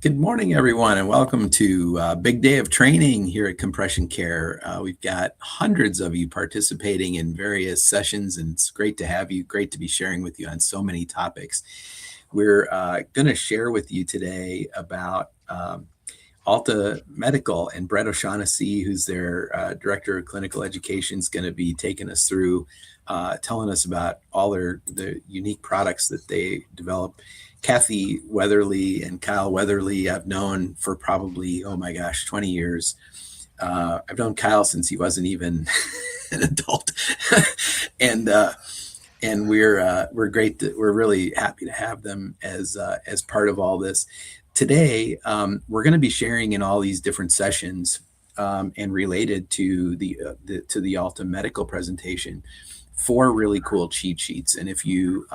Good morning, everyone, and welcome to Big Day of Training here at Compression Care. We've got hundreds of you participating in various sessions, and it's great to have you. Great to be sharing with you on so many topics. We're going to share with you today about Alta Medical, and Brett O'Shaughnessy, who's their Director of Clinical Education, is going to be taking us through, telling us about all the unique products that they develop. Kathy Weatherly and Kyle Weatherly I've known for probably, 20 years. I've known Kyle since he wasn't even an adult. and we're great. We're really happy to have them as part of all this. Today, we're going to be sharing in all these different sessions and related to the Alta Medical presentation, 4 really cool cheat sheets. And if you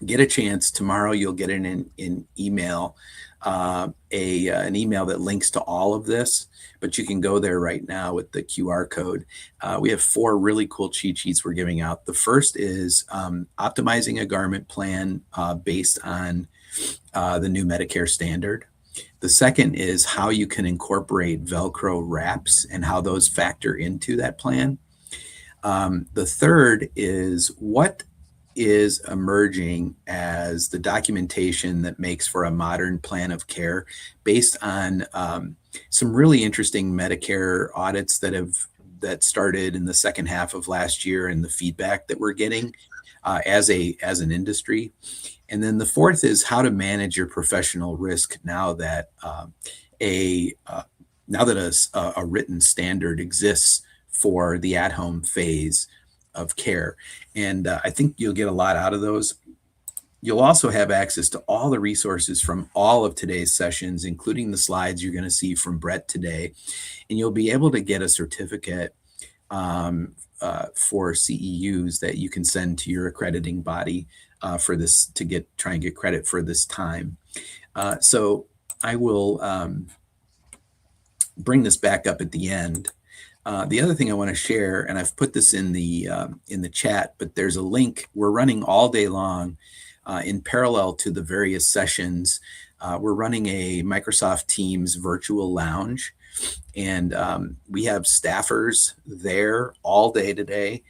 get a chance tomorrow, you'll get an email, an email that links to all of this, but you can go there right now with the QR code. We have 4 really cool cheat sheets we're giving out. The first is optimizing a garment plan based on the new Medicare standard. The second is how you can incorporate Velcro wraps and how those factor into that plan. The third is what is emerging as the documentation that makes for a modern plan of care based on some really interesting Medicare audits that started in the second half of last year, and the feedback that we're getting as an industry. And then the fourth is how to manage your professional risk now that a written standard exists for the at-home phase of care. And I think you'll get a lot out of those. You'll also have access to all the resources from all of today's sessions, including the slides you're going to see from Brett today. And you'll be able to get a certificate for CEUs that you can send to your accrediting body for this to try and get credit for this time. So I will bring this back up at the end. The other thing I want to share, and I've put this in the chat, but there's a link. We're running all day long in parallel to the various sessions. We're running a Microsoft Teams virtual lounge, and we have staffers there all day today.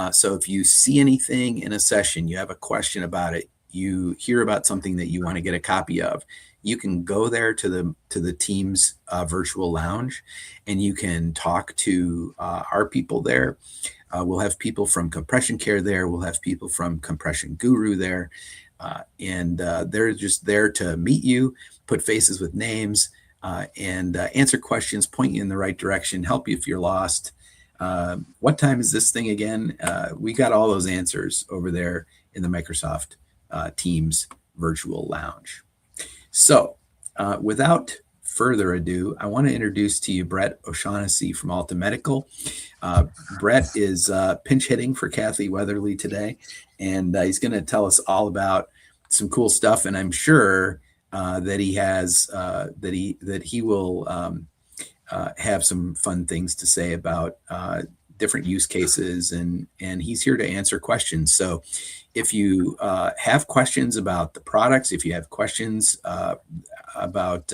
So if you see anything in a session, you have a question about it, you hear about something that you want to get a copy of, you can go there to the Teams virtual lounge, and you can talk to our people there. We'll have people from Compression Care there. We'll have people from Compression Guru there. And they're just there to meet you, put faces with names, and answer questions, point you in the right direction, help you if you're lost. What time is this thing again? We got all those answers over there in the Microsoft Teams virtual lounge. So without further ado, I want to introduce to you Brett O'Shaughnessy from Alta Medical. Brett is pinch hitting for Kathy Weatherly today, and he's going to tell us all about some cool stuff. And I'm sure that he has that he will have some fun things to say about different use cases, and he's here to answer questions. So if you have questions about the products, if you have questions about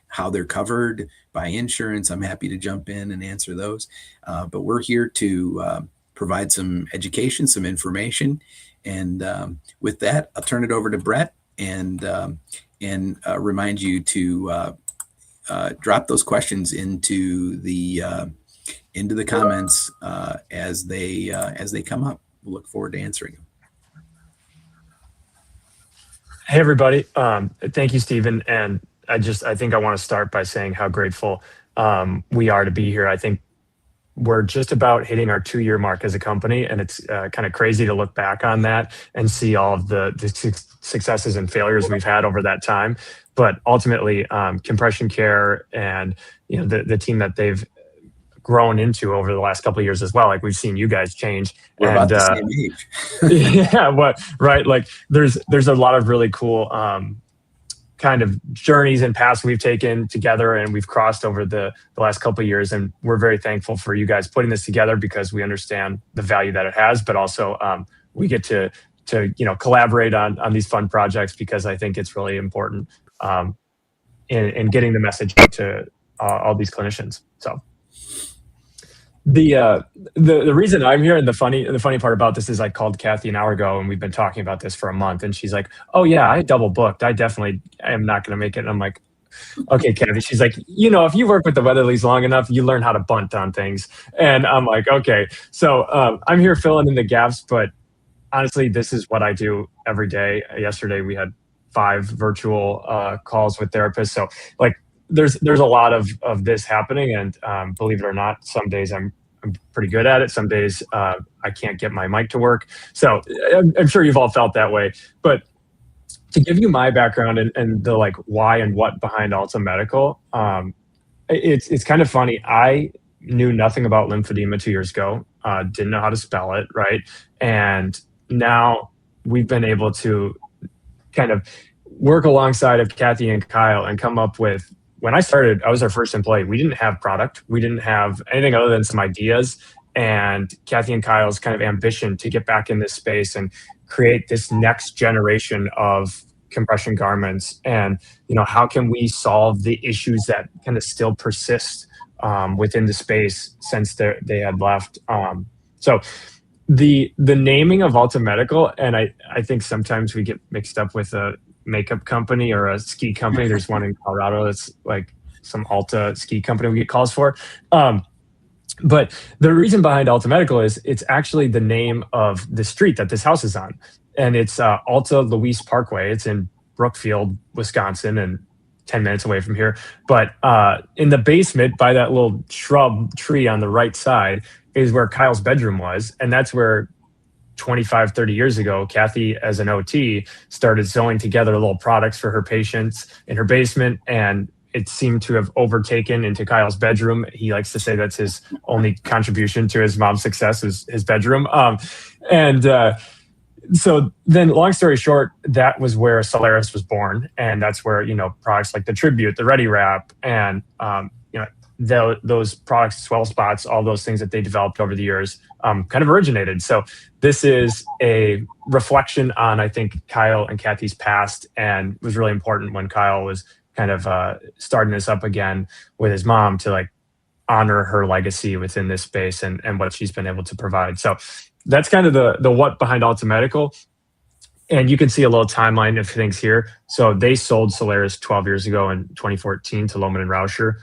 how they're covered by insurance, I'm happy to jump in and answer those. But we're here to provide some education, some information. And with that, I'll turn it over to Brett and remind you to drop those questions into the comments as they come up. We'll look forward to answering them. Hey, everybody. Thank you, Stephen. And I think I want to start by saying how grateful we are to be here. I think we're just about hitting our 2-year mark as a company, and it's kind of crazy to look back on that and see all of the successes and failures we've had over that time. But ultimately, Compression Care and the team that they've grown into over the last couple of years as well. Like, we've seen you guys change. We're about the same age. Yeah, right. Like, there's a lot of really cool kind of journeys and paths we've taken together, and we've crossed over the last couple of years. And we're very thankful for you guys putting this together, because we understand the value that it has, but also we get to collaborate on these fun projects, because I think it's really important. in getting the message out to all these clinicians. So the reason I'm here, and the funny part about this is I called Kathy an hour ago and we've been talking about this for a month, and she's like, "Oh yeah, I double booked. I definitely am not going to make it." And I'm like, "Okay, Kathy." She's like, "If you work with the Weatherlys long enough, you learn how to bunt on things." And I'm like, "Okay." So I'm here filling in the gaps, but honestly, this is what I do every day. Yesterday we had 5 virtual calls with therapists. So like there's a lot of this happening, and believe it or not, some days I'm pretty good at it. Some days I can't get my mic to work. So I'm sure you've all felt that way. But to give you my background and the like why and what behind Alta Medical, it's kind of funny. I knew nothing about lymphedema 2 years ago. Didn't know how to spell it, right? And now we've been able to kind of work alongside of Kathy and Kyle and come up with. When I started, I was our first employee. We didn't have product. We didn't have anything other than some ideas. And Kathy and Kyle's kind of ambition to get back in this space and create this next generation of compression garments. And, how can we solve the issues that kind of still persist within the space since they had left? So the naming of Alta Medical, and I think sometimes we get mixed up with a makeup company or a ski company. There's one in Colorado that's like some Alta ski company we get calls for. But the reason behind Alta Medical is it's actually the name of the street that this house is on. And it's Alta Louise Parkway. It's in Brookfield, Wisconsin, and 10 minutes away from here. But in the basement by that little shrub tree on the right side is where Kyle's bedroom was. And that's where 25, 30 years ago, Kathy, as an OT, started sewing together little products for her patients in her basement. And it seemed to have overtaken into Kyle's bedroom. He likes to say that's his only contribution to his mom's success is his bedroom. So then, long story short, that was where Solaris was born. And that's where, products like the Tribute, the Ready Wrap, and, those products, Swell Spots, all those things that they developed over the years kind of originated. So this is a reflection on, I think, Kyle and Kathy's past, and was really important when Kyle was kind of starting this up again with his mom to like honor her legacy within this space and what she's been able to provide. So that's kind of the what behind Alta Medical. And you can see a little timeline of things here. So they sold Solaris 12 years ago in 2014 to Lohman and Rauscher.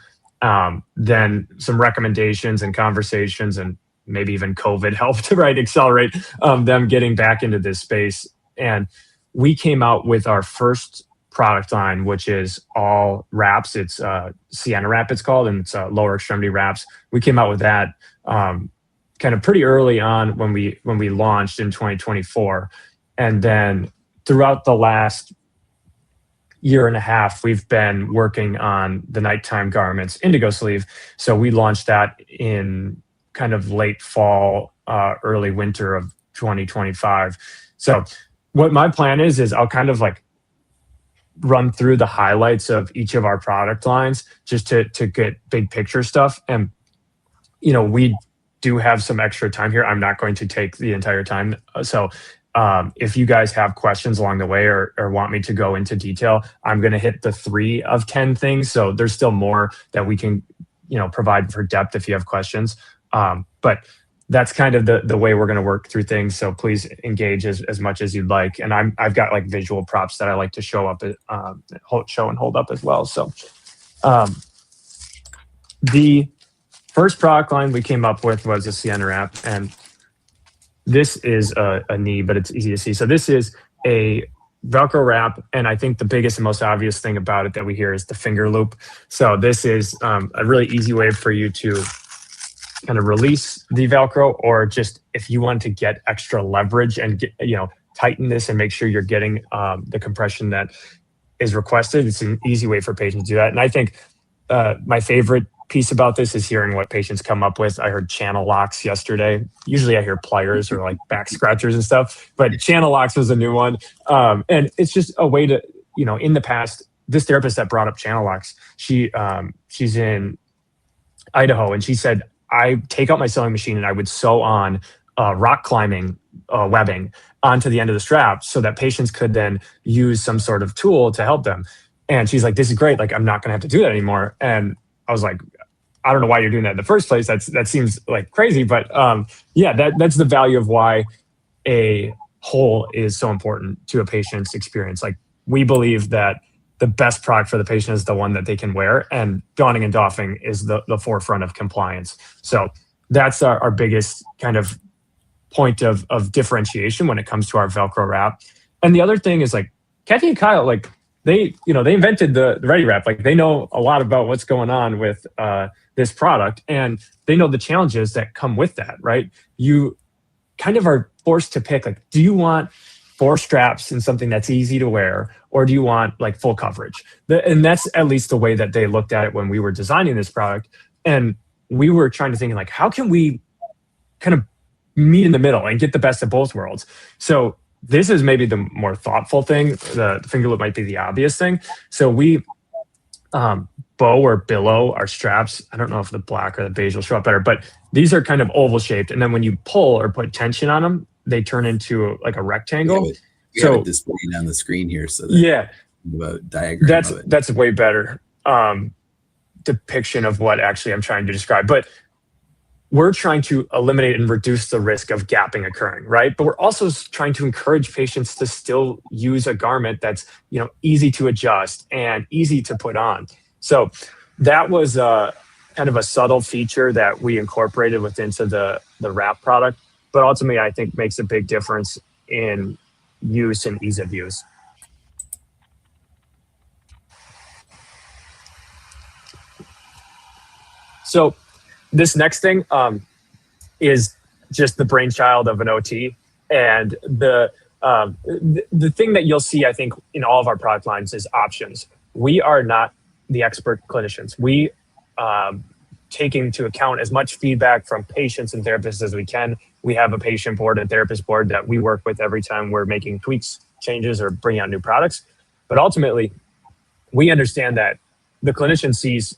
Then some recommendations and conversations and maybe even COVID helped to accelerate them getting back into this space. And we came out with our first product line, which is all wraps. It's Sienna wrap, it's called, and it's lower extremity wraps. We came out with that kind of pretty early on when we launched in 2024. And then throughout the last year and a half, we've been working on the nighttime garments, Indigo Sleeve. So we launched that in kind of late fall, early winter of 2025. So what my plan is I'll kind of like run through the highlights of each of our product lines just to get big picture stuff. And, we do have some extra time here. I'm not going to take the entire time. So if you guys have questions along the way or want me to go into detail, I'm going to hit the 3 of 10 things. So there's still more that we can, provide for depth if you have questions. But that's kind of the way we're going to work through things. So please engage as much as you'd like. And I've got like visual props that I like to show and hold up as well. So the first product line we came up with was a Sienna wrap, and this is a knee, but it's easy to see. So this is a Velcro wrap, and I think the biggest and most obvious thing about it that we hear is the finger loop. So this is a really easy way for you to kind of release the Velcro, or just if you want to get extra leverage and get, tighten this and make sure you're getting the compression that is requested. It's an easy way for patients to do that. And I think my favorite piece about this is hearing what patients come up with. I heard channel locks yesterday. Usually I hear pliers or like back scratchers and stuff, but channel locks was a new one. And it's just a way to, in the past, this therapist that brought up channel locks, she's in Idaho, and she said, I take out my sewing machine and I would sew on rock climbing webbing onto the end of the strap so that patients could then use some sort of tool to help them. And she's like, this is great. Like, I'm not going to have to do that anymore. And I was like, I don't know why you're doing that in the first place. That seems like crazy, but yeah, that's the value of why a whole is so important to a patient's experience. Like, we believe that the best product for the patient is the one that they can wear, and donning and doffing is the forefront of compliance. So that's our biggest kind of point of differentiation when it comes to our Velcro wrap. And the other thing is, like, Kathy and Kyle, like, they invented the Ready Wrap. Like, they know a lot about what's going on with this product, and they know the challenges that come with that, right? You kind of are forced to pick, like, do you want 4 straps and something that's easy to wear, or do you want like full coverage? And that's at least the way that they looked at it when we were designing this product. And we were trying to think, like, how can we kind of meet in the middle and get the best of both worlds? So this is maybe the more thoughtful thing. The finger loop might be the obvious thing. So we bow or billow our straps. I don't know if the black or the beige will show up better, but these are kind of oval shaped. And then when you pull or put tension on them, they turn into like a rectangle. We have it displayed on the screen here, so that the diagram. That's way better depiction of what actually I'm trying to describe. But we're trying to eliminate and reduce the risk of gapping occurring, right? But we're also trying to encourage patients to still use a garment that's, easy to adjust and easy to put on. So that was kind of a subtle feature that we incorporated into the wrap product, but ultimately I think makes a big difference in use and ease of use. So this next thing is just the brainchild of an OT, and the thing that you'll see, I think, in all of our product lines is options. We are not the expert clinicians. We take into account as much feedback from patients and therapists as we can. We have a patient board and therapist board that we work with every time we're making tweaks, changes, or bringing out new products. But ultimately, we understand that the clinician sees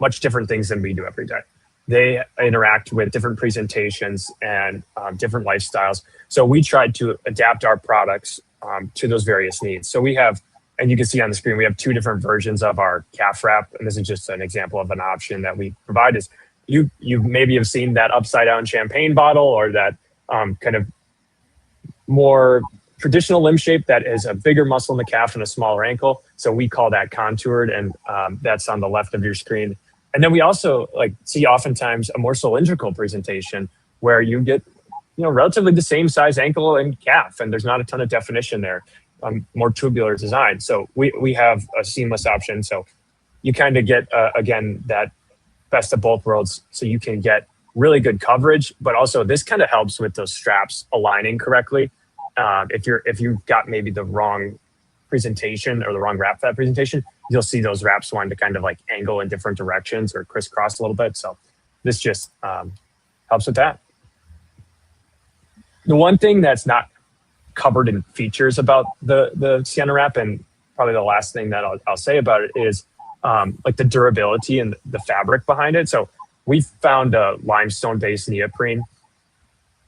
much different things than we do every day. They interact with different presentations and different lifestyles. So we tried to adapt our products to those various needs. So we have, and you can see on the screen, we have 2 different versions of our calf wrap. And this is just an example of an option that we provide. Is you maybe have seen that upside down champagne bottle, or that kind of more traditional limb shape that is a bigger muscle in the calf and a smaller ankle. So we call that contoured, and that's on the left of your screen. And then we also see oftentimes a more cylindrical presentation where you get, relatively the same size ankle and calf, and there's not a ton of definition there, more tubular design. So we have a seamless option. So you kind of get, again, that best of both worlds. So you can get really good coverage, but also this kind of helps with those straps aligning correctly. If you've got maybe the wrong presentation or the wrong wrap for that presentation, you'll see those wraps wanting to kind of angle in different directions or crisscross a little bit. So this just helps with that. The one thing that's not covered in features about the Sienna wrap, and probably the last thing that I'll say about it, is the durability and the fabric behind it. So we found a limestone-based neoprene.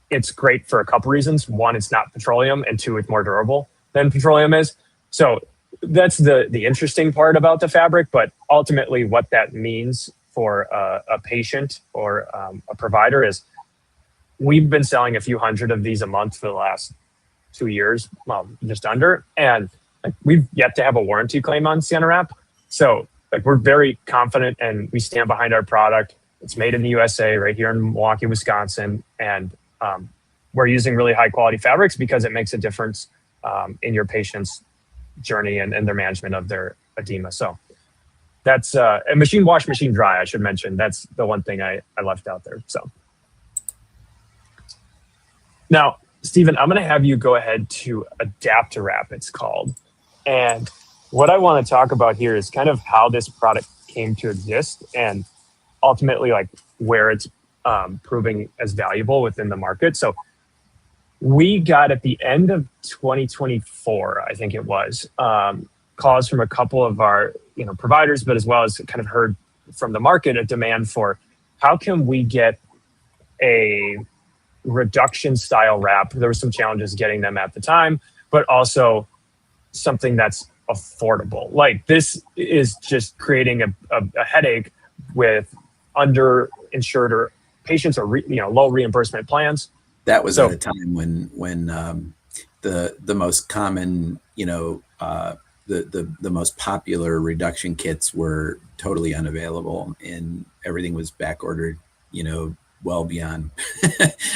It's great for a couple reasons. 1, it's not petroleum, and 2, it's more durable than petroleum is. So that's the interesting part about the fabric, but ultimately what that means for a patient or a provider is we've been selling a few hundred of these a month for the last 2 years, well, just under, and we've yet to have a warranty claim on Sienna wrap. So we're very confident, and we stand behind our product. It's made in the USA, right here in Milwaukee, Wisconsin, and we're using really high quality fabrics because it makes a difference in your patient's journey and their management of their edema. So that's a machine wash, machine dry, I should mention. That's the one thing I left out there. So now, Stephen, I'm going to have you go ahead to Adapt Wrap, it's called. And what I want to talk about here is kind of how this product came to exist, and ultimately where it's proving as valuable within the market. So we got, at the end of 2024, I think it was, calls from a couple of our providers, but as well as kind of heard from the market a demand for how can we get a reduction style wrap. There were some challenges getting them at the time, but also something that's affordable. Like, this is just creating a headache with underinsured or patients or low reimbursement plans. That was So at a time when the most common, the most popular reduction kits were totally unavailable, and everything was back ordered, well beyond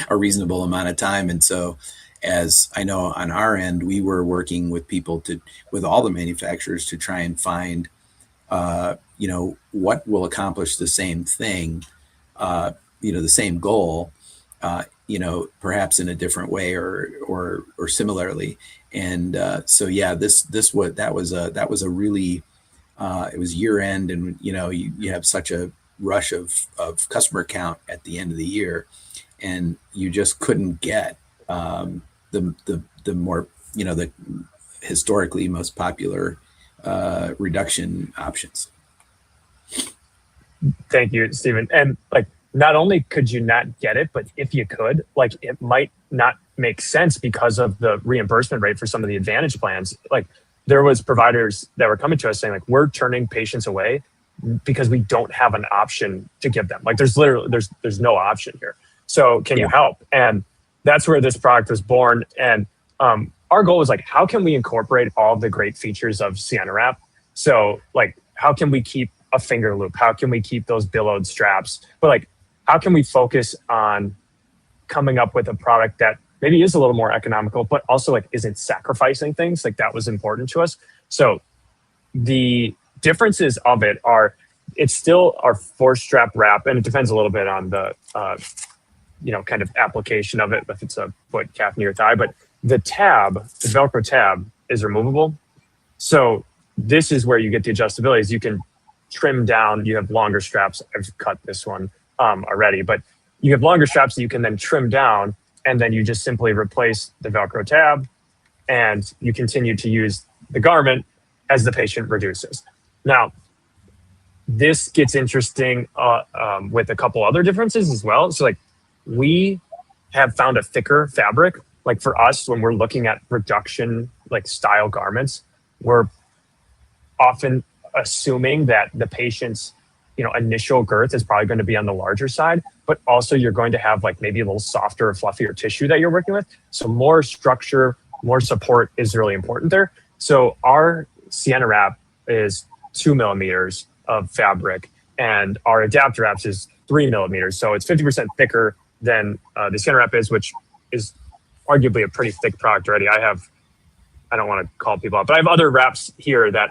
a reasonable amount of time. And so, as I know on our end, we were working with with all the manufacturers to try and find, what will accomplish the same thing, the same goal, perhaps in a different way or similarly. And so, yeah, that was a really, it was year end, and you have such a rush of customer count at the end of the year, and you just couldn't get the more, the historically most popular reduction options. thank you, Stephen. And like, not only could you not get it, but if you could, like, it might not make sense because of the reimbursement rate for some of the Advantage plans. Like, there was providers that were coming to us saying, like, we're turning patients away because we don't have an option to give them. Like, there's no option here. So can you help? And that's where this product was born. And our goal was like, how can we incorporate all the great features of Sienna Wrap? So like, how can we keep a finger loop? How can we keep those billowed straps? But like, how can we focus on coming up with a product that maybe is a little more economical, but also like isn't sacrificing things? Like, that was important to us. So the differences of it are, it's still our 4-strap wrap, and it depends a little bit on the kind of application of it, if it's a foot, calf, knee, or thigh. But the Velcro tab is removable. So this is where you get the adjustability. You can trim down. You have longer straps. I've cut this one already, but you have longer straps that you can then trim down, and then you just simply replace the Velcro tab, and you continue to use the garment as the patient reduces. Now, this gets interesting with a couple other differences as well. So like, we have found a thicker fabric. Like, for us, when we're looking at reduction, like style garments, we're often assuming that the patient's initial girth is probably going to be on the larger side, but also you're going to have like maybe a little softer or fluffier tissue that you're working with. So more structure, more support is really important there. So our Sienna Wrap is 2 millimeters of fabric, and our Adapter Wraps is 3 millimeters. So it's 50% thicker than the Sienna Wrap is, which is arguably a pretty thick product already. I don't want to call people out, but I have other wraps here that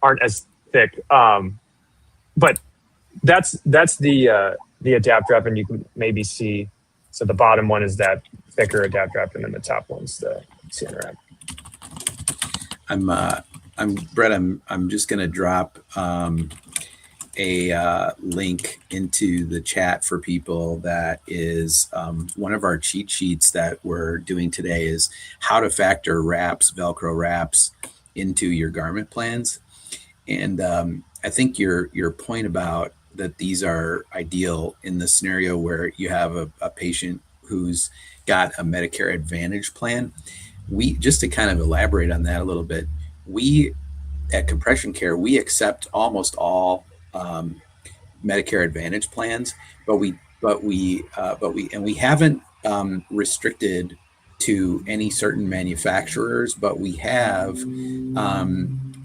aren't as thick. But that's the Adapter Wrap, and you can maybe see. So the bottom one is that thicker Adapter Wrap, and then the top one's the Sienna Wrap. Brett, I'm just going to drop a link into the chat for people. That is one of our cheat sheets that we're doing today, is how to factor Velcro wraps into your garment plans. And I think your point about that these are ideal in the scenario where you have a patient who's got a Medicare Advantage plan. Just to kind of elaborate on that a little bit, we at Compression Care, we accept almost all Medicare Advantage plans, but we haven't restricted to any certain manufacturers, but we have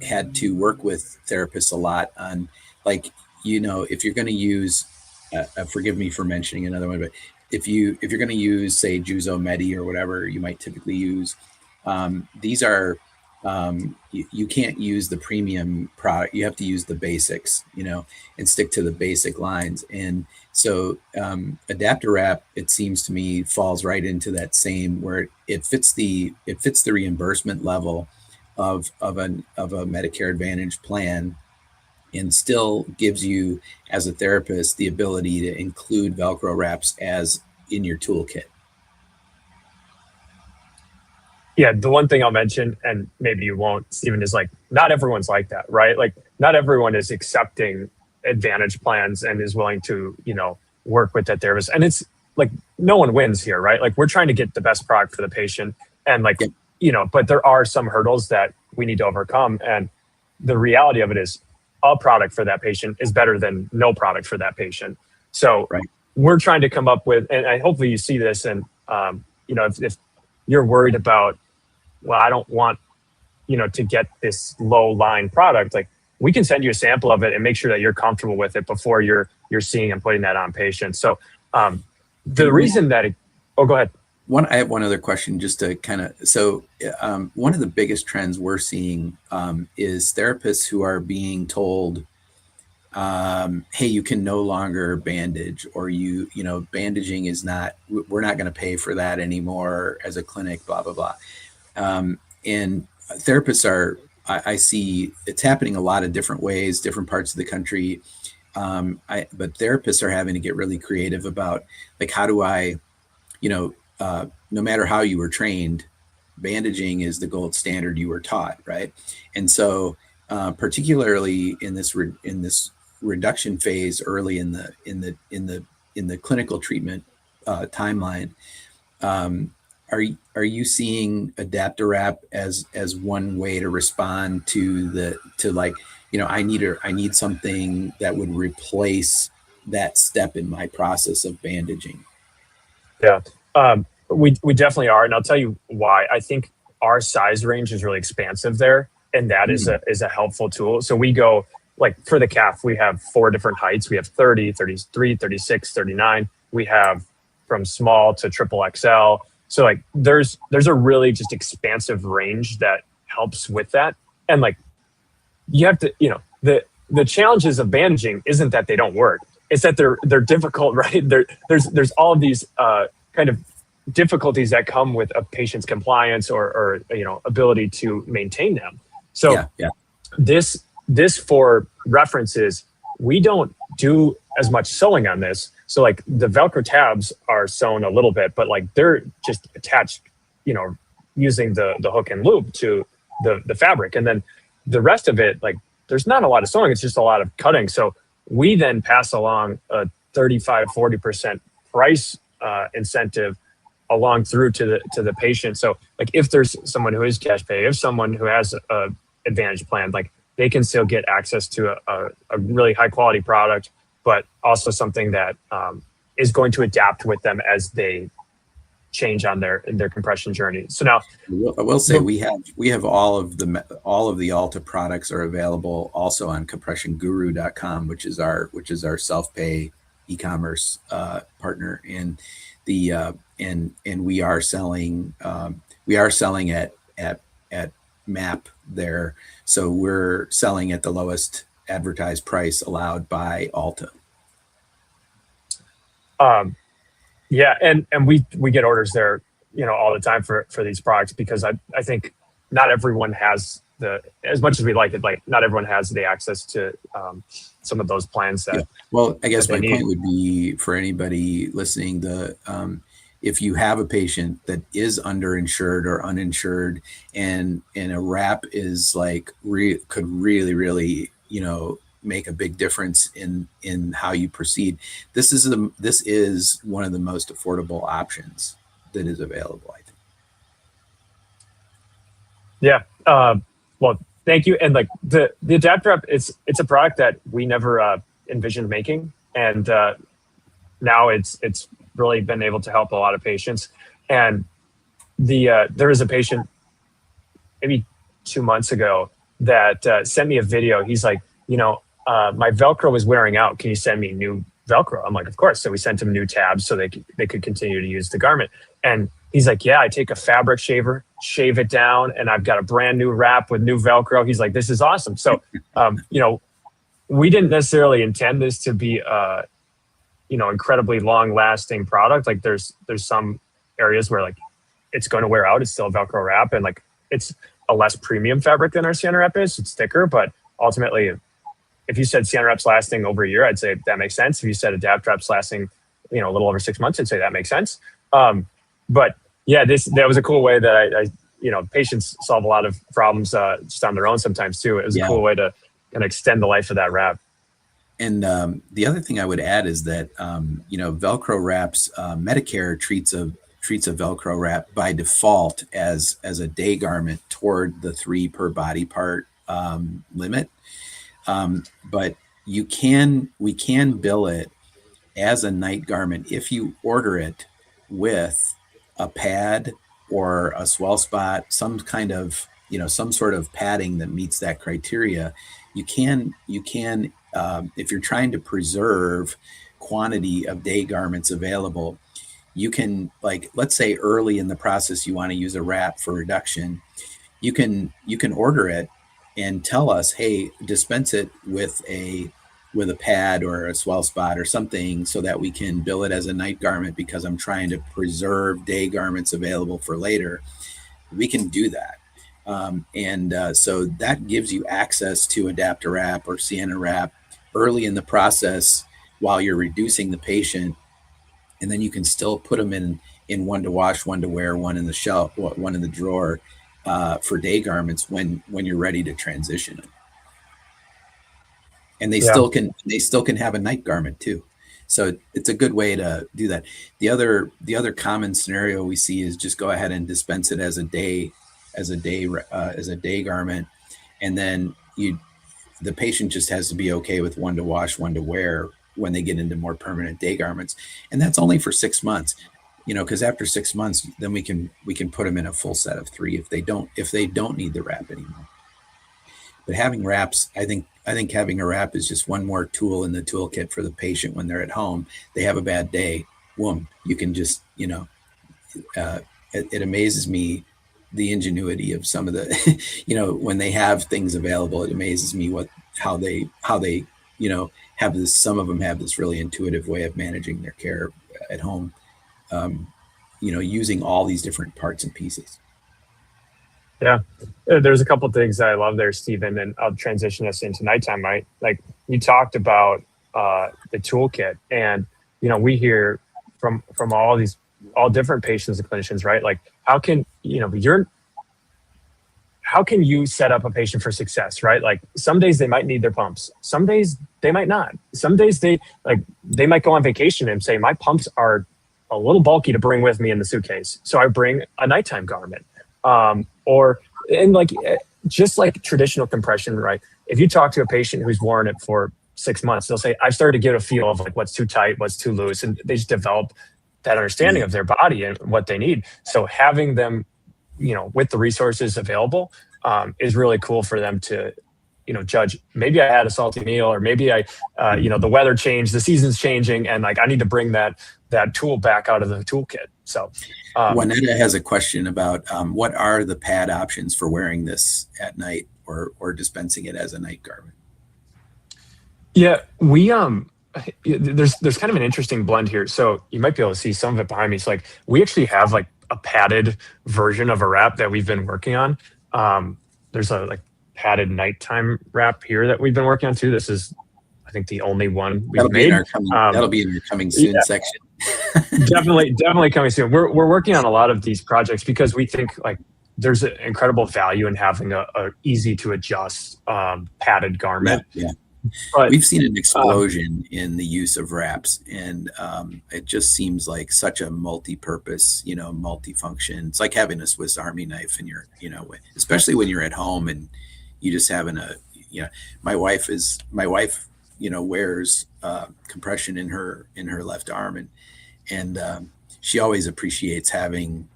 had to work with therapists a lot on, like, if you're going to use, forgive me for mentioning another one, but if you're going to use, say, Juzo Medi or whatever you might typically use, these are, you can't use the premium product. You have to use the basics, and stick to the basic lines. And so Adapter Wrap, it seems to me, falls right into that same, where it fits the reimbursement level of a Medicare Advantage plan, and still gives you, as a therapist, the ability to include Velcro wraps as in your toolkit. Yeah, the one thing I'll mention, and maybe you won't, Stephen, is like, not everyone's like that, right? Like, not everyone is accepting Advantage plans and is willing to, work with that therapist. And it's like, no one wins here, right? Like, we're trying to get the best product for the patient, and like, but there are some hurdles that we need to overcome. And the reality of it is a product for that patient is better than no product for that patient. So Right. we're trying to come up with, and hopefully you see this, and if you're worried about, well, I don't want to get this low line product, like we can send you a sample of it and make sure that you're comfortable with it before you're seeing and putting that on patients. So the reason that go ahead. I have one other question just to kind of, one of the biggest trends we're seeing is therapists who are being told, hey, you can no longer bandage, or bandaging is not, we're not going to pay for that anymore as a clinic, blah, blah, blah. And therapists I see it's happening a lot of different ways, different parts of the country. But therapists are having to get really creative about, like, how do I, no matter how you were trained, bandaging is the gold standard you were taught, right? And so, particularly in this reduction phase, early in the clinical treatment timeline, are you seeing AdaptoWrap as one way to respond to I need something that would replace that step in my process of bandaging? Yeah. We definitely are, and I'll tell you why. I think our size range is really expansive there, and that is a helpful tool. So we go, like, for the calf, we have 4 different heights. We have 30, 33, 36, 39. We have from small to triple XL. So, like, there's a really just expansive range that helps with that. And, like, you have to, the challenges of bandaging isn't that they don't work. It's that they're difficult, right? There's all of these kind of difficulties that come with a patient's compliance or ability to maintain them. So this for references, we don't do as much sewing on this. So, like, the Velcro tabs are sewn a little bit, but, like, they're just attached, using the hook and loop to the fabric. And then the rest of it, like, there's not a lot of sewing, it's just a lot of cutting. So we then pass along a 35-40% price incentive along through to the patient. So, like, if there's someone who is cash pay, if someone who has a Advantage plan, like, they can still get access to a really high quality product, but also something that is going to adapt with them as they change on their compression journey. So now, I will say we have all of the Alta products are available also on compressionguru.com, which is our self-pay e-commerce partner, and we are selling at MAP there. So we're selling at the lowest advertised price allowed by Alta. Yeah, and we get orders there, all the time for these products, because I think not everyone has as much as we like it, like, not everyone has the access to some of those plans that. Yeah. Well, I guess my point would be, for anybody listening, if you have a patient that is underinsured or uninsured, and a wrap is like could really make a big difference in how you proceed, this is one of the most affordable options that is available, I think. Yeah. Well, thank you. And, like, the AdaptoWrap, it's a product that we never envisioned making, and now it's really been able to help a lot of patients. And there was a patient maybe 2 months ago that sent me a video. He's like, my Velcro is wearing out. Can you send me new Velcro? I'm like, of course. So we sent him new tabs so they could continue to use the garment. And he's like, yeah, I take a fabric shaver, shave it down, and I've got a brand new wrap with new Velcro. He's like, this is awesome. So, we didn't necessarily intend this to be incredibly long lasting product. Like, there's some areas where, like, it's going to wear out. It's still a Velcro wrap, and, like, it's a less premium fabric than our Sienna wrap is. It's thicker, but ultimately, if you said Sienna wrap's lasting over a year, I'd say that makes sense. If you said AdaptoWrap's lasting, a little over 6 months, I'd say that makes sense. But yeah, that was a cool way that patients solve a lot of problems just on their own sometimes too. It was a cool way to kind of extend the life of that wrap. And the other thing I would add is that Velcro wraps, Medicare treats a Velcro wrap by default as a day garment toward the 3 per body part limit. But we can bill it as a night garment if you order it with a pad or a swell spot, some kind of, some sort of padding that meets that criteria. You can, if you're trying to preserve quantity of day garments available, you can, like, let's say early in the process, you want to use a wrap for reduction. You can order it and tell us, hey, dispense it with a pad or a swell spot or something, so that we can bill it as a night garment because I'm trying to preserve day garments available for later. We can do that. So that gives you access to Adapter Wrap or Sienna Wrap early in the process while you're reducing the patient. And then you can still put them in one to wash, one to wear, one in the shelf, one in the drawer for day garments when you're ready to transition them. And they still can have a night garment too. So it's a good way to do that. The other common scenario we see is just go ahead and dispense it as a day garment, and then the patient just has to be okay with one to wash, one to wear when they get into more permanent day garments. And that's only for 6 months, because after 6 months, then we can put them in a full set of 3 if they don't need the wrap anymore. But having wraps, I think having a wrap is just one more tool in the toolkit for the patient when they're at home. They have a bad day, boom, you can just, it amazes me, the ingenuity of some of the, when they have things available, it amazes me how they have this. Some of them have this really intuitive way of managing their care at home, using all these different parts and pieces. Yeah, there's a couple of things that I love there, Stephen, and I'll transition us into nighttime, right? Like you talked about the toolkit, and we hear from all different patients and clinicians, right? Like how can you set up a patient for success, right? Like some days they might need their pumps, some days they might not. Some days they might go on vacation and say, my pumps are a little bulky to bring with me in the suitcase, so I bring a nighttime garment. Just like traditional compression, right? If you talk to a patient who's worn it for 6 months, they'll say, I've started to get a feel of like what's too tight, what's too loose. And they just develop that understanding of their body and what they need. So having them, with the resources available, is really cool for them to, judge. Maybe I had a salty meal, or maybe the weather changed, the season's changing, and like I need to bring that tool back out of the toolkit. So Juanetta has a question about what are the pad options for wearing this at night or dispensing it as a night garment? Yeah, we there's kind of an interesting blend here. So you might be able to see some of it behind me. It's like we actually have like a padded version of a wrap that we've been working on. There's a like padded nighttime wrap here that we've been working on too. This is, I think, the only one we've made. That'll be in your coming soon section. definitely coming soon. We're working on a lot of these projects because we think like there's an incredible value in having a easy to adjust padded garment. Yeah. But we've seen an explosion in the use of wraps, and it just seems like such a multi-purpose, multifunction. It's like having a Swiss Army knife in your, especially when you're at home and you just having my wife wears compression in her left arm, and she always appreciates having,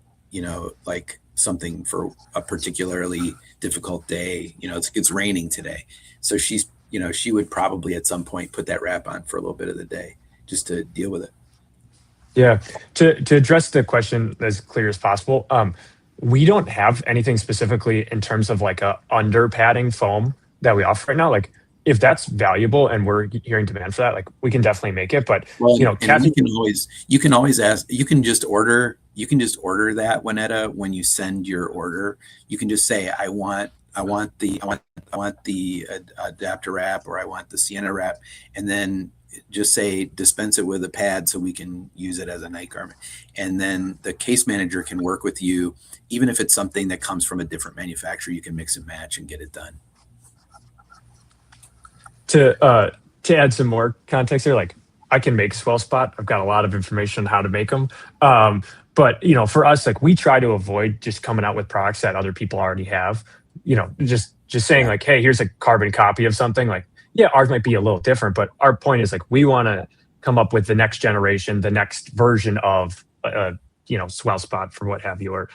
like something for a particularly difficult day. It's raining today, so she's, she would probably at some point put that wrap on for a little bit of the day just to deal with it. Yeah. To address the question as clear as possible, we don't have anything specifically in terms of like a under padding foam that we offer right now. Like if that's valuable and we're hearing demand for that, like we can definitely make it. But Kathy, you can always ask. You can just order that, Juanetta. When you send your order, you can just say, I want the Adapter Wrap, or I want the Sienna Wrap, and then just say dispense it with a pad so we can use it as a night garment. And then the case manager can work with you, even if it's something that comes from a different manufacturer. You can mix and match and get it done. To add some more context here, like I can make swell spot. I've got a lot of information on how to make them. But for us, like we try to avoid just coming out with products that other people already have. Just just saying Yeah. like, hey, here's a carbon copy of something. Like, yeah, ours might be a little different, but our point is like we want to come up with the next generation, the next version of swell spot for what have you, or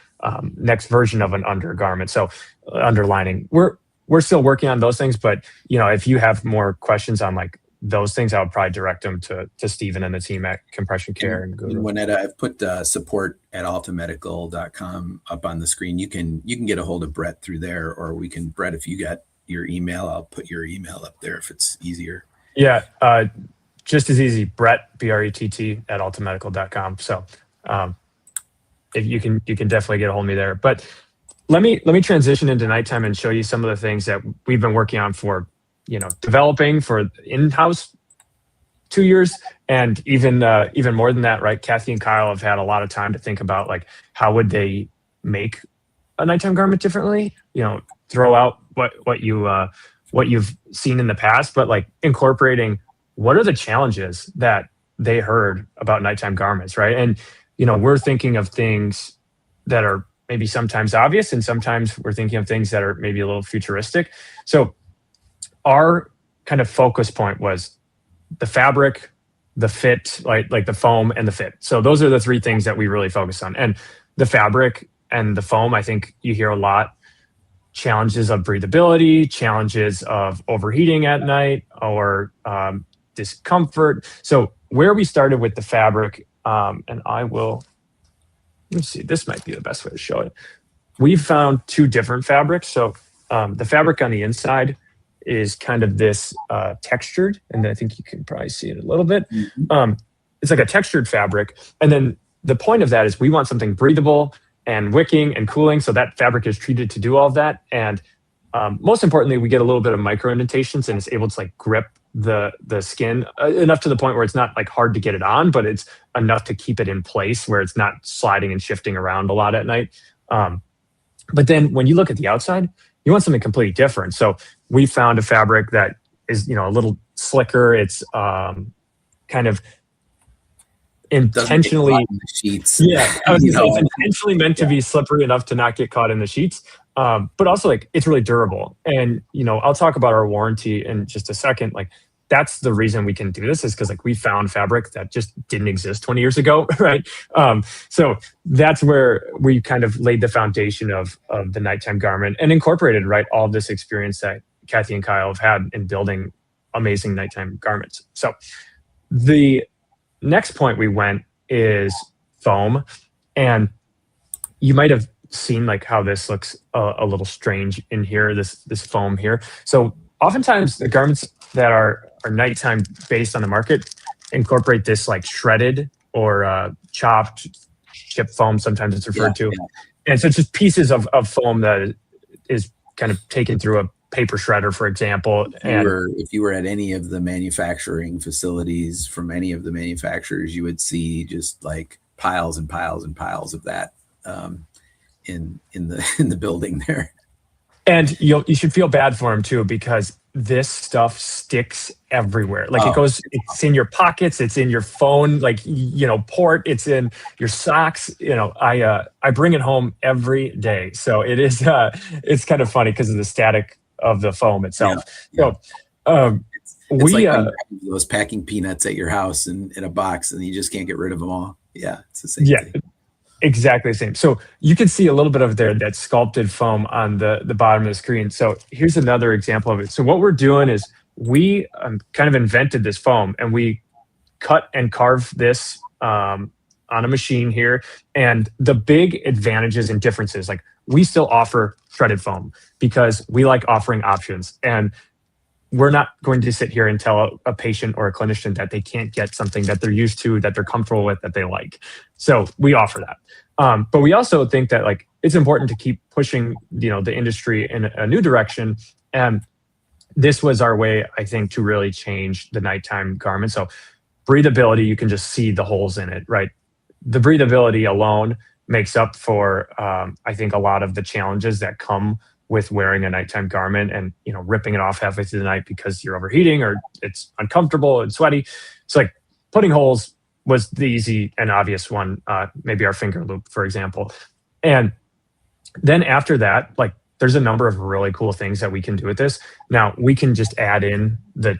next version of an undergarment. So underlining, we're still working on those things, but if you have more questions on like those things, I would probably direct them to Stephen and the team at Compression Care and Guru. Juanetta, I've put support at altamedical.com up on the screen. You can get a hold of Brett through there, or Brett, if you got your email, I'll put your email up there if it's easier. Yeah, just as easy, Brett, BRETT at altamedical.com. So if you can definitely get a hold of me there. But let me transition into nighttime and show you some of the things that we've been working on for developing for in-house 2 years, and even more than that, right? Kathy and Kyle have had a lot of time to think about like how would they make a nighttime garment differently. Throw out what you've seen in the past, but like incorporating what are the challenges that they heard about nighttime garments, right? And we're thinking of things that are maybe sometimes obvious, and sometimes we're thinking of things that are maybe a little futuristic. So our kind of focus point was the fabric, the fit, like the foam and the fit. So those are the three things that we really focus on. And the fabric and the foam, I think you hear a lot, challenges of breathability, challenges of overheating at night, or discomfort. So where we started with the fabric, and let me see, this might be the best way to show it. We found two different fabrics. So the fabric on the inside is kind of this textured, and I think you can probably see it a little bit. Mm-hmm. It's like a textured fabric. And then the point of that is we want something breathable and wicking and cooling. So that fabric is treated to do all of that. And most importantly, we get a little bit of micro indentations, and it's able to like grip the skin enough to the point where it's not like hard to get it on, but it's enough to keep it in place where it's not sliding and shifting around a lot at night. But then when you look at the outside, you want something completely different. So we found a fabric that is, a little slicker. It's kind of intentionally in the sheets. Yeah, it's intentionally meant to be slippery enough to not get caught in the sheets. But also like it's really durable. And I'll talk about our warranty in just a second. Like that's the reason we can do this, is because like we found fabric that just didn't exist 20 years ago, right? So that's where we kind of laid the foundation of the nighttime garment and incorporated, right, all of this experience that Kathy and Kyle have had in building amazing nighttime garments. So the next point we went is foam, and you might have seen like how this looks a little strange in here, this foam here. So oftentimes the garments that are nighttime based on the market incorporate this like shredded or chopped chip foam, sometimes it's referred to. Yeah. And so it's just pieces of foam that is kind of taken through a paper shredder, for example. If you were at any of the manufacturing facilities from any of the manufacturers, you would see just like piles and piles and piles of that in the building there. And you should feel bad for them too, because this stuff sticks everywhere. Like it's in your pockets, it's in your phone, like port, it's in your socks. I bring it home every day. So it is it's kind of funny because of the static of the foam itself. Yeah. So it's like those packing peanuts at your house in a box, and you just can't get rid of them all. Yeah, it's the same thing. Exactly the same. So you can see a little bit of that sculpted foam on the bottom of the screen. So here's another example of it. So what we're doing is we kind of invented this foam, and we cut and carve this on a machine here. And the big advantages and differences, like we still offer shredded foam because we like offering options. And we're not going to sit here and tell a patient or a clinician that they can't get something that they're used to, that they're comfortable with, that they like. So we offer that. But we also think that like it's important to keep pushing, the industry in a new direction. And this was our way, I think, to really change the nighttime garment. So breathability, you can just see the holes in it, right? The breathability alone makes up for, I think, a lot of the challenges that come with wearing a nighttime garment and, ripping it off halfway through the night because you're overheating or it's uncomfortable and sweaty. So like putting holes was the easy and obvious one, maybe our finger loop, for example. And then after that, like there's a number of really cool things that we can do with this. Now we can just add in the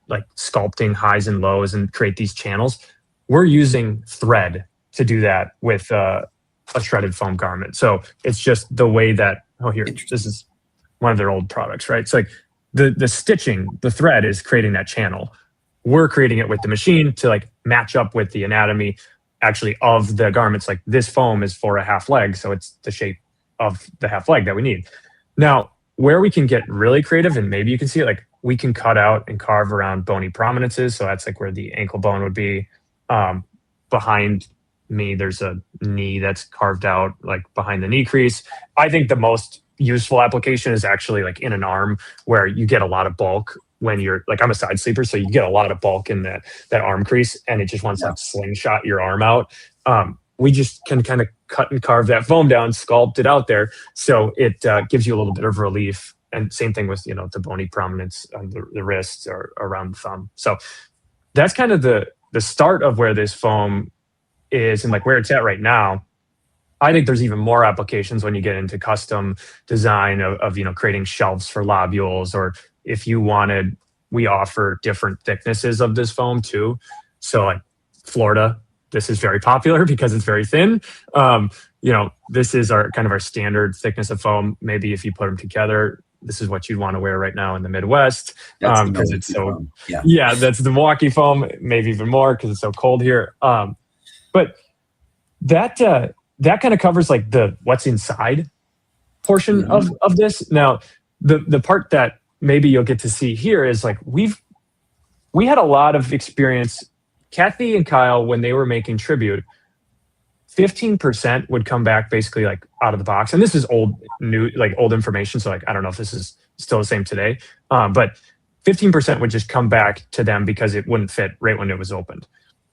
like sculpting highs and lows and create these channels. We're using thread to do that with a shredded foam garment. So it's just the way that, oh, here, this is one of their old products, right? It's like the stitching, the thread is creating that channel. We're creating it with the machine to like match up with the anatomy actually of the garments. Like this foam is for a half leg, so it's the shape of the half leg that we need. Now, where we can get really creative, and maybe you can see it, like we can cut out and carve around bony prominences. So that's like where the ankle bone would be. Behind me, there's a knee that's carved out like behind the knee crease. I think the most useful application is actually like in an arm, where you get a lot of bulk when you're like, I'm a side sleeper, so you get a lot of bulk in that arm crease, and it just wants to slingshot your arm out. We just can kind of cut and carve that foam down, sculpt it out there, so it gives you a little bit of relief. And same thing with, you know, the bony prominence on the wrists or around the thumb. So that's kind of the start of where this foam is and like where it's at right now. I think there's even more applications when you get into custom design of you know, creating shelves for lobules, or if you wanted, we offer different thicknesses of this foam too. So like Florida, this is very popular because it's very thin. You know, this is our kind of our standard thickness of foam. Maybe if you put them together, this is what you'd want to wear right now in the Midwest, because it's so foam. yeah, that's the Milwaukee foam, maybe even more because it's so cold here. But that kind of covers like the what's inside portion of this. Now, the part that maybe you'll get to see here is like we had a lot of experience. Kathy and Kyle, when they were making Tribute, 15% would come back basically like out of the box. And this is old information. So like, I don't know if this is still the same today, but 15% would just come back to them because it wouldn't fit right when it was opened.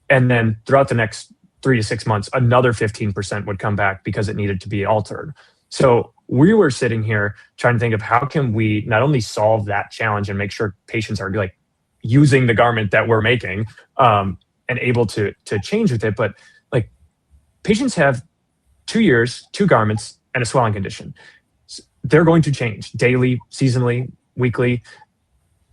And then throughout the next 3 to 6 months, another 15% would come back because it needed to be altered. So we were sitting here trying to think of how can we not only solve that challenge and make sure patients are like using the garment that we're making, and able to change with it, but like patients have 2 years, 2 garments, and a swelling condition. They're going to change daily, seasonally, weekly,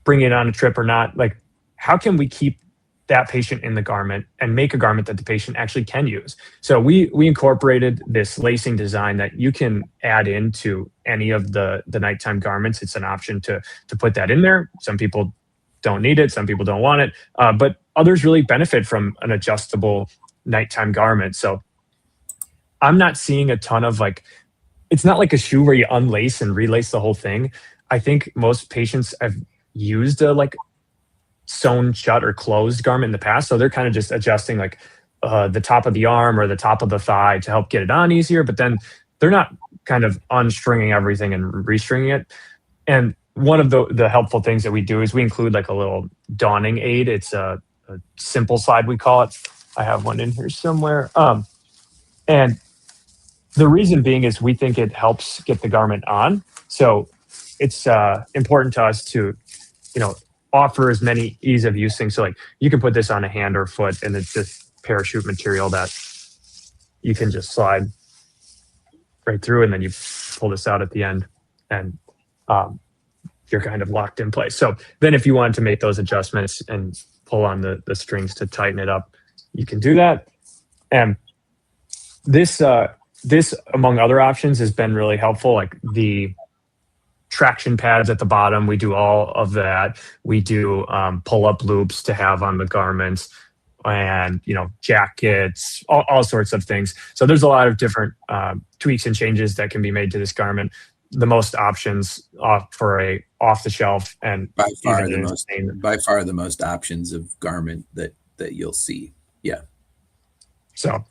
bring it on a trip or not. Like, how can we keep that patient in the garment and make a garment that the patient actually can use? So we incorporated this lacing design that you can add into any of the nighttime garments. It's an option to put that in there. Some people don't need it, some people don't want it, but others really benefit from an adjustable nighttime garment. So I'm not seeing a ton of like, it's not like a shoe where you unlace and relace the whole thing. I think most patients have used a like sewn shut or closed garment in the past. So they're kind of just adjusting like the top of the arm or the top of the thigh to help get it on easier, but then they're not kind of unstringing everything and restringing it. And one of the helpful things that we do is we include like a little donning aid. It's a simple slide, we call it. I have one in here somewhere. And the reason being is we think it helps get the garment on. So it's important to us to, you know, offer as many ease of use things. So like you can put this on a hand or foot, and it's just parachute material that you can just slide right through, and then you pull this out at the end, and you're kind of locked in place. So then if you wanted to make those adjustments and pull on the strings to tighten it up, you can do that. And this among other options has been really helpful. Like the traction pads at the bottom, we do all of that. We do pull-up loops to have on the garments, and you know, jackets, all sorts of things. So there's a lot of different tweaks and changes that can be made to this garment. The most options for a off-the-shelf, and by far the most options of garment that you'll see. Yeah. So,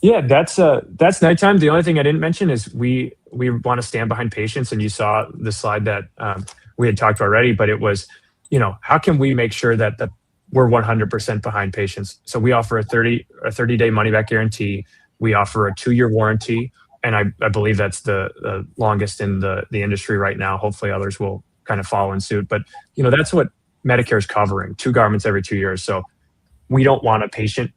yeah, that's nighttime. The only thing I didn't mention is we want to stand behind patients, and you saw the slide that we had talked already, but it was, you know, how can we make sure that we're 100% behind patients? So we offer a 30-day money-back guarantee. We offer a 2-year warranty, and I believe that's the longest in the industry right now. Hopefully others will kind of follow in suit, but you know, that's what Medicare is covering, 2 garments every 2 years. So we don't want a patient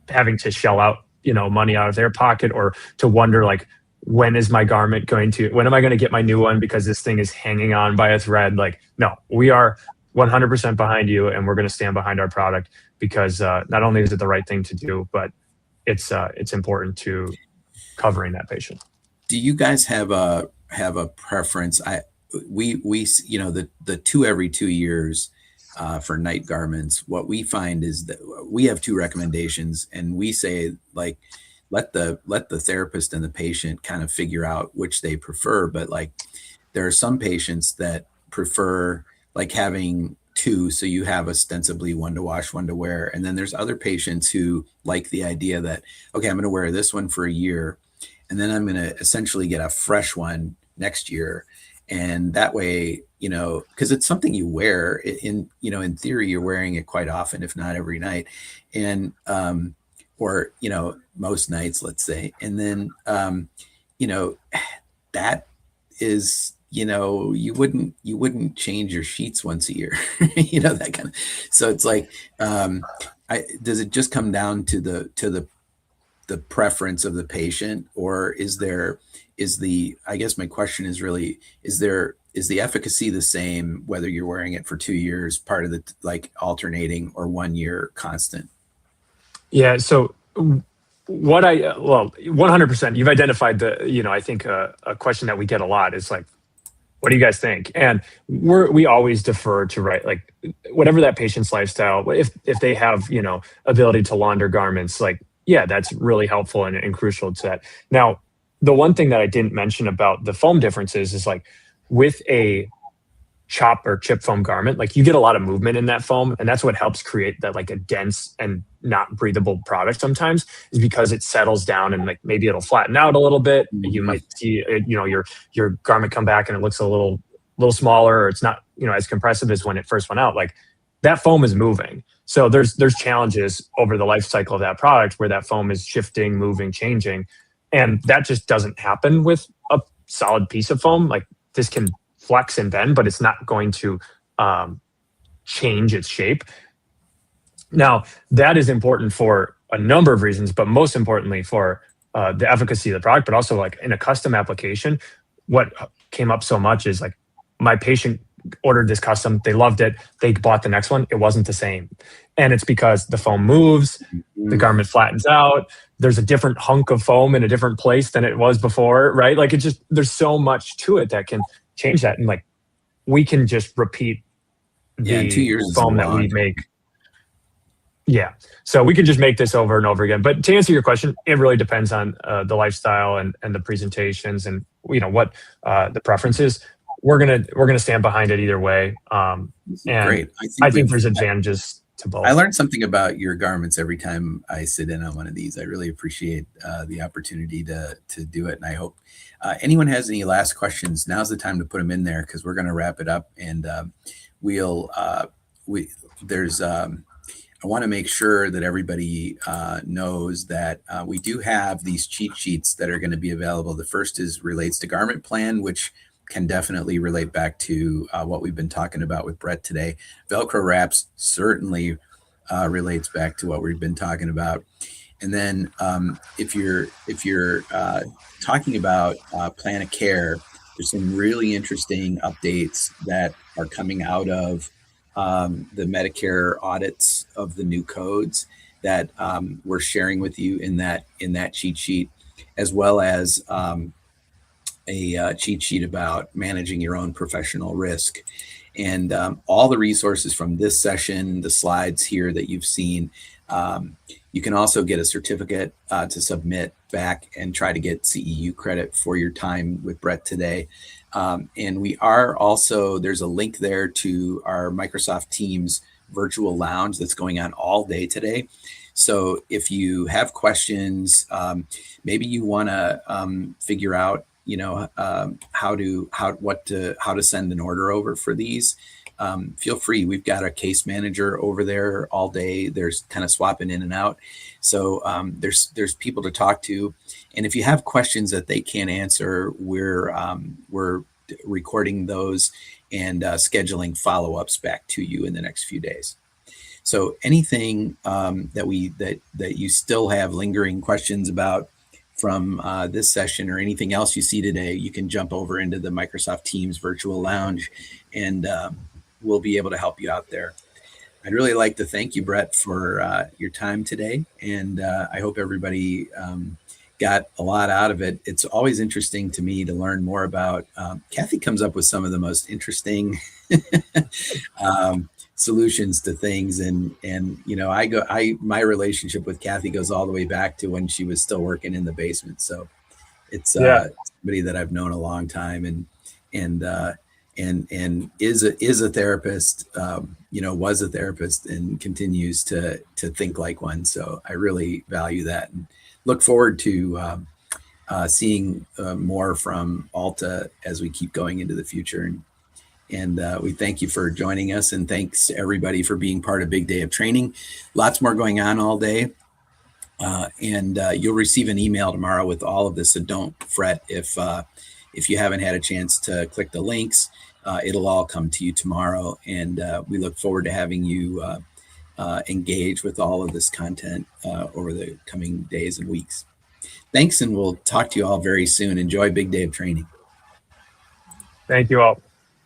having to shell out, you know, money out of their pocket, or to wonder like, when am I going to get my new one because this thing is hanging on by a thread? Like, no, we are 100% behind you, and we're going to stand behind our product because not only is it the right thing to do, but it's important to covering that patient. Do you guys have a preference? We the 2 every 2 years for night garments. What we find is that we have 2 recommendations, and we say, like, let the therapist and the patient kind of figure out which they prefer. But like, there are some patients that prefer like having 2, so you have ostensibly 1 to wash, 1 to wear. And then there's other patients who like the idea that, okay, I'm going to wear this one for a year, and then I'm going to essentially get a fresh one next year. And that way, because it's something you wear in theory, you're wearing it quite often, if not every night. And, or, most nights, let's say. And then, that is, you wouldn't change your sheets once a year, that kind of, so it's like, does it just come down to the preference of the patient, or I guess my question is really, is the efficacy the same whether you're wearing it for 2 years, part of the like alternating, or 1 year constant? Yeah. So 100%, you've identified I think a question that we get a lot is like, what do you guys think? And we always defer to, right, like, whatever that patient's lifestyle, if they have, ability to launder garments, like, yeah, that's really helpful and crucial to that. Now, the one thing that I didn't mention about the foam differences is, like, with a chop or chip foam garment, like, you get a lot of movement in that foam, and that's what helps create that, like, a dense and not breathable product sometimes, is because it settles down and, like, maybe it'll flatten out a little bit. You might see your garment come back and it looks a little smaller, or it's not as compressive as when it first went out. Like, that foam is moving, so there's challenges over the life cycle of that product where that foam is shifting, moving, changing, and that just doesn't happen with a solid piece of foam. Like, this can flex and bend, but it's not going to change its shape. Now, that is important for a number of reasons, but most importantly for the efficacy of the product, but also, like, in a custom application, what came up so much is, like, my patient ordered this custom, they loved it, they bought the next one, it wasn't the same. And it's because the foam moves, the garment flattens out, there's a different hunk of foam in a different place than it was before, right? Like, there's so much to it that can change that. And, like, we can just repeat the 2 years foam that we make. Yeah. So we can just make this over and over again. But to answer your question, it really depends on the lifestyle and the presentations and what the preference is. We're gonna stand behind it either way. And great. I think there's advantages to both. I learned something about your garments every time I sit in on one of these. I really appreciate the opportunity to do it, and I hope anyone has any last questions. Now's the time to put them in there, because we're going to wrap it up, and I want to make sure that everybody knows that we do have these cheat sheets that are going to be available. The first relates to garment plan, which can definitely relate back to what we've been talking about with Brett today. Velcro wraps certainly relates back to what we've been talking about. And then if you're talking about plan of care, there's some really interesting updates that are coming out of the Medicare audits of the new codes that we're sharing with you in that cheat sheet, as well as a cheat sheet about managing your own professional risk. And all the resources from this session, the slides here that you've seen, you can also get a certificate to submit back and try to get CEU credit for your time with Brett today. And we are also, there's a link there to our Microsoft Teams virtual lounge that's going on all day today. So if you have questions, maybe you want to figure out how to send an order over for these, feel free. We've got a case manager over there all day. There's kind of swapping in and out. So there's people to talk to. And if you have questions that they can't answer, we're recording those and scheduling follow-ups back to you in the next few days. So anything that you still have lingering questions about, from this session or anything else you see today, you can jump over into the Microsoft Teams virtual lounge, and we'll be able to help you out there. I'd really like to thank you, Brett, for your time today, and I hope everybody got a lot out of it. It's always interesting to me to learn more about. Kathy comes up with some of the most interesting solutions to things, and my relationship with Kathy goes all the way back to when she was still working in the basement. So it's somebody that I've known a long time, and is a therapist, was a therapist and continues to think like one. So I really value that and look forward to seeing more from Alta as we keep going into the future. And we thank you for joining us, and thanks to everybody for being part of Big Day of Training. Lots more going on all day. And you'll receive an email tomorrow with all of this, so don't fret if you haven't had a chance to click the links. It'll all come to you tomorrow, and we look forward to having you engage with all of this content over the coming days and weeks. Thanks, and we'll talk to you all very soon. Enjoy Big Day of Training. Thank you all.